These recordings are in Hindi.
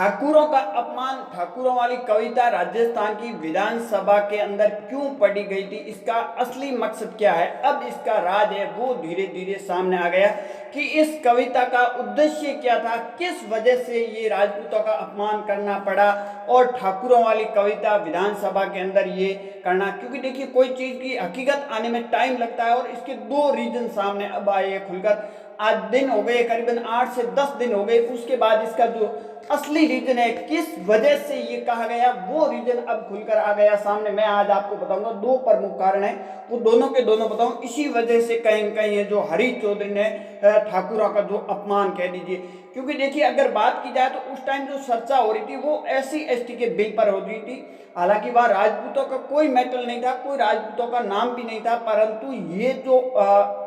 ठाकुरों का अपमान, ठाकुरों वाली कविता राजस्थान की विधानसभा के अंदर क्यों पढ़ी गई थी, इसका असली मकसद क्या है, अब इसका राज है वो धीरे धीरे सामने आ गया कि इस कविता का उद्देश्य क्या था, किस वजह से ये राजपूतों का अपमान करना पड़ा और ठाकुरों वाली कविता विधानसभा के अंदर ये करना। क्योंकि देखिए, कोई चीज़ की हकीकत आने में टाइम लगता है और इसके दो रीजन सामने अब आए खुलकर। आज दिन हो गए, करीबन 8 से 10 दिन हो गए, उसके बाद इसका जो असली रीजन है, किस वजह से ये कहा गया, वो रीजन अब खुलकर आ गया सामने। मैं आज आपको बताऊंगा दो प्रमुख कारण है, वो दोनों के दोनों बताऊं। इसी वजह से कहीं न कहीं ये जो हरीश चौधरी ने ठाकुरों का जो अपमान कह दीजिए। क्योंकि देखिए, अगर बात की जाए तो उस टाइम जो चर्चा हो रही थी वो SC ST के बिल पर हो रही थी। हालांकि वह राजपूतों का कोई मैटर नहीं था, कोई राजपूतों का नाम भी नहीं था, परंतु ये जो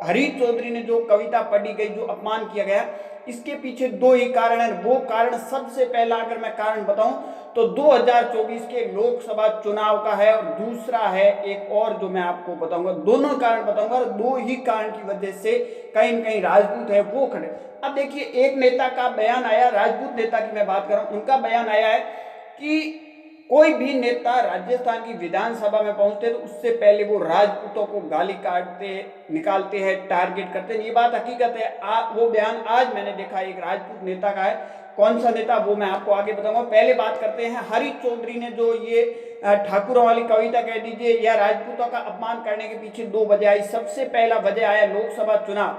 हरीश चौधरी ने जो कविता पढ़ी गई, जो अपमान किया गया, इसके पीछे दो ही कारण है। वो कारण, सबसे पहला अगर मैं कारण बताऊं तो 2024 के लोकसभा चुनाव का है, और दूसरा है एक और जो मैं आपको बताऊंगा। दोनों कारण बताऊंगा, और दो ही कारण की वजह से कहीं न कहीं राजपूत है वो खड़े। अब देखिए, एक नेता का बयान आया, राजपूत नेता की मैं बात कर रहा हूं, उनका बयान आया है कि कोई भी नेता राजस्थान की विधानसभा में पहुंचते तो उससे पहले वो राजपूतों को गाली काटते, निकालते हैं, टारगेट करते हैं। ये बात हकीकत है। वो बयान आज मैंने देखा एक राजपूत नेता का है। कौन सा नेता, वो मैं आपको आगे बताऊंगा। पहले बात करते हैं हरीश चौधरी ने जो ये ठाकुरों वाली कविता कह दीजिए या राजपूतों का अपमान करने के पीछे दो वजह आई। सबसे पहला वजह आया लोकसभा चुनाव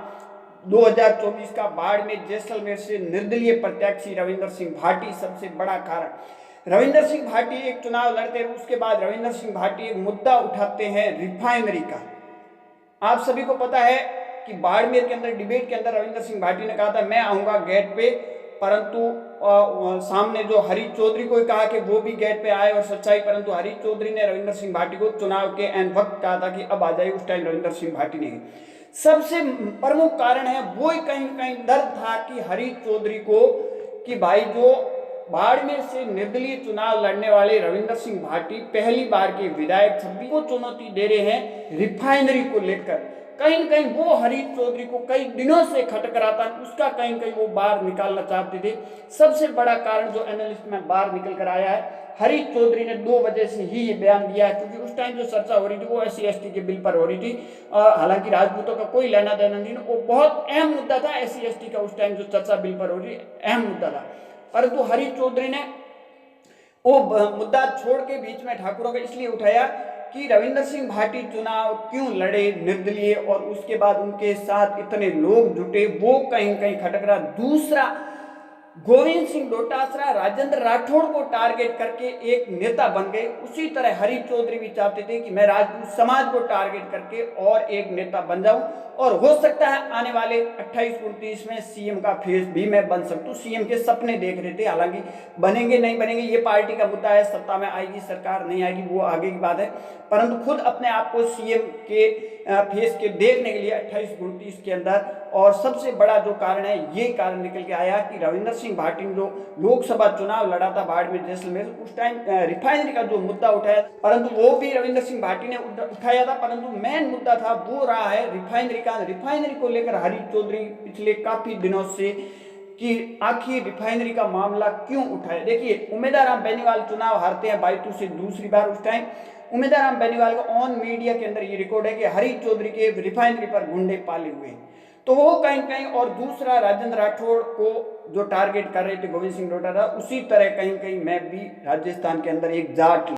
2024 का, बाड़मेर जैसलमेर से निर्दलीय प्रत्याशी रविंद्र सिंह भाटी सबसे बड़ा कारण। रविंद्र सिंह भाटी एक चुनाव लड़ते हैं, उसके बाद रविंद्र सिंह भाटी एक मुद्दा उठाते हैं रिफाइनरी का। आप सभी को पता है कि बाड़मेर के अंदर डिबेट के अंदर रविंद्र सिंह भाटी ने कहा था मैं आऊंगा गेट पे, परंतु सामने जो हरीश चौधरी को कहा कि वो भी गेट पे आए और सच्चाई, परंतु हरीश चौधरी ने रविंद्र सिंह भाटी को चुनाव के एन वक्त कहा था कि अब आ जाए। उस टाइम रविंद्र सिंह भाटी ने। सबसे प्रमुख कारण है वो ही कहीं कहीं डर था कि हरीश चौधरी को, कि भाई जो बाड़मेर से निर्दलीय चुनाव लड़ने वाले रविंद्र सिंह भाटी पहली बार के विधायक छवि को चुनौती दे रहे हैं रिफाइनरी को लेकर। कहीं न कहीं वो हरीश चौधरी को कई दिनों से खटक रहा था, उसका कहीं कहीं वो बाहर निकालना चाहते थे। सबसे बड़ा कारण जो एनालिस्ट में बाहर निकल कर आया है, हरीश चौधरी ने दो वजह से ही ये बयान दिया है। क्योंकि उस टाइम जो चर्चा हो रही थी वो SC ST के बिल पर हो रही थी। हालांकि राजपूतों का कोई लेना देना नहीं, वो बहुत अहम मुद्दा था। SC ST का उस टाइम जो चर्चा बिल पर हो रही अहम मुद्दा था, परंतु हरीश चौधरी ने वो मुद्दा छोड़ के बीच में ठाकुरों का इसलिए उठाया कि रविंद्र सिंह भाटी चुनाव क्यों लड़े निर्दलीय, और उसके बाद उनके साथ इतने लोग जुटे, वो कहीं कहीं खटक रहा। दूसरा, गोविंद सिंह डोटासरा राजेंद्र राठौड़ को टारगेट करके एक नेता बन गए। उसी तरह हरीश चौधरी भी चाहते थे कि मैं राजपूत समाज को टारगेट करके और एक नेता बन जाऊं, और हो सकता है आने वाले 28-29 में CM का फेस भी मैं बन सकूं। CM के सपने देख रहे थे। हालांकि बनेंगे नहीं बनेंगे ये पार्टी का मुद्दा है, सत्ता में आएगी सरकार नहीं आएगी वो आगे की बात है, परंतु खुद अपने आप को CM के फेस के देखने के लिए 28-29 के अंदर। और सबसे बड़ा जो कारण है, ये कारण निकल के आया कि रविंद्र सिंह भाटी ने जो लोकसभा चुनाव लड़ा था बाड़मेर जैसलमेर, उस टाइम रिफाइनरी का जो मुद्दा उठाया, परंतु वो भी रविंद्र सिंह भाटी ने उठाया था, परंतु मेन मुद्दा था वो रहा है रिफाइनरी का। रिफाइनरी को लेकर हरीश चौधरी पिछले काफी दिनों से कि आखिर रिफाइनरी का मामला क्यों उठाया। देखिए, उमेदवार बेनीवाल चुनाव हारते हैं बाईतू से दूसरी बार। उस टाइम उमेदवार बेनीवाल का ऑन मीडिया के अंदर ये रिकॉर्ड है कि हरीश चौधरी के रिफाइनरी पर गुंडे पाले हुए, तो वो कहीं कहीं। और दूसरा, राजेंद्र राठौड़ को जो टारगेट कर रहे थे गोविंद सिंह डोटासरा, उसी तरह कहीं कहीं मैं भी राजस्थान के अंदर एक जाट